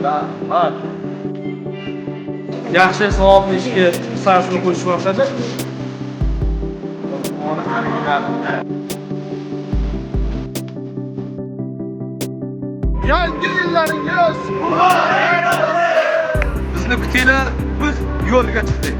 Rahmat. Yaxshi savobli ishga hissasini qo'shib olsada. Yangi yillaringiz bizni kutinglar, biz yo'lga chiqdik.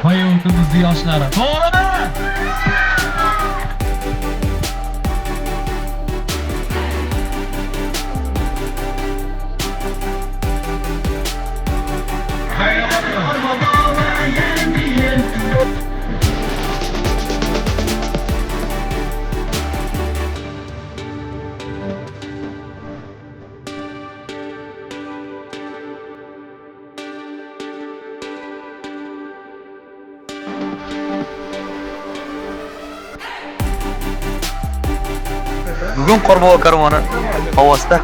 Hayotimizni yoshlari. To'g'rimi? Bugun Qorbobo karvoni havosida.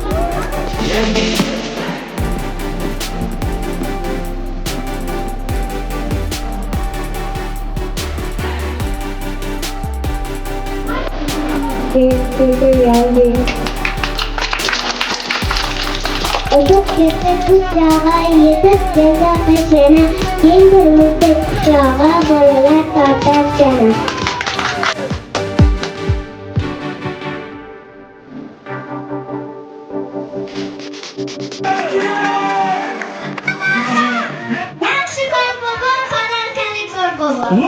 Ucuk yetip kucağa yetip ceza peşine Yengir müddet kucağa bolalar tartar cana Yaxshi Qorbobo, xonarkalik Qorbobo.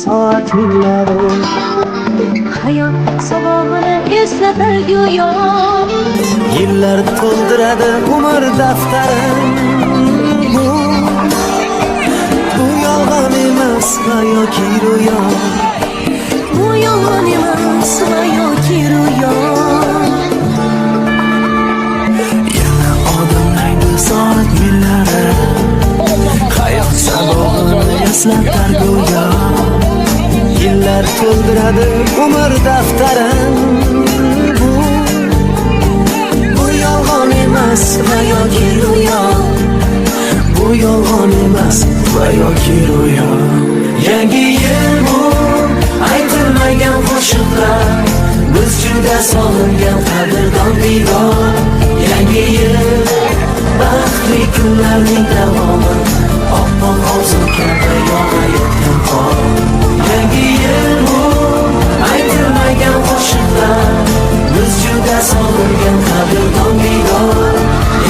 Soat yillari hayot sabog'ini eslatar go'yo yillar to'ldiradi umr daftarin bu yolg'on emas va yoki ro'yo bu yolg'on emas va yoki ro'yo yana odimlaydi soat yillari hayot sabog'ini eslatar go'yo yillar to'ldiradi umr daftarin bu yolg'on emas va yoki ro'yo bu yolg'on emas va yoki ro'yo yangi yil bu aytilmagan qo'shiqlar biz juda sog'ingan qadrdon diyor yangi yil baxtli kunlarning davomi oppoq orzu kabi yog'ayotgan qor yangi yil bu aytilmagan qo'shiqlar biz juda sog'ingan qadrdon diyor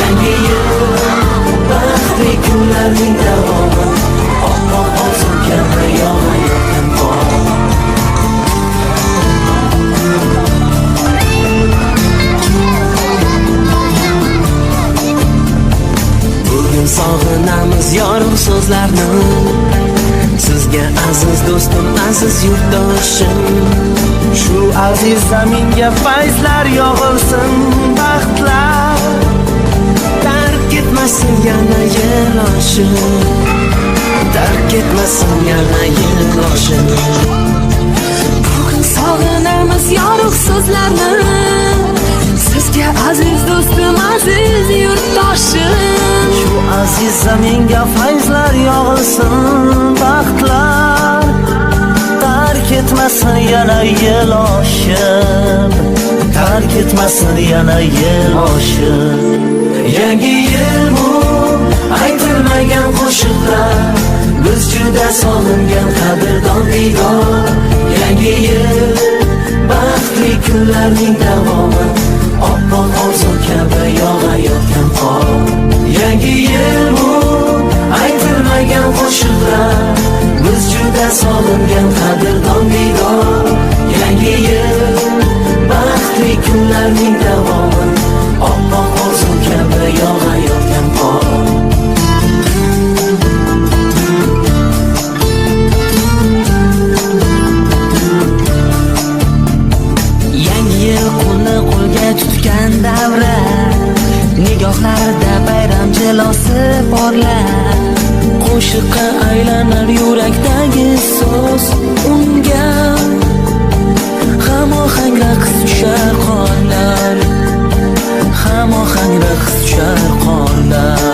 yangi yil baxtli kunlarning davomi oppoq orzu kabi yog'ayotgan qor bugun sog'inamiz yorug' so'zlarni sizga aziz do'stim aziz yurtdoshim shu aziz zaminga fayzlar yog'ilsin baxtlar tark etmasin yana yil oshib tark etmasin yana yil oshib bugun sog'inamiz yorug' so'zlarni. Sizga aziz do'stim, aziz yurtdoshim. Shu aziz zaminga fayzlar yog'ilsin, baxtlar tark etmasin yana yil oshib, tark etmasin yana yil oshib. Yangi yil bu aytilmagan qo'shiqlar, biz juda sog'ingan qadrdon diydor. Yangi yil baxtli kunlarning davomi, oppoq orzu kabi yog'ayotgan qor. Yangi yil bu aytilmagan qo'shiqlar, biz juda sog'ingan qadrdon diydor. Yangi yil baxtli kunlarning davomi, oppoq orzu kabi yog'ayotgan qor. Yangi yil qo'lni qo'lga tutgan davra, nigohlarda bayram jilosi porlar. Qo'shiqqa aylanar yurakdagi so'z, unga hamohang raqs tushar qonlar, hamohang raqs tushar qonlar.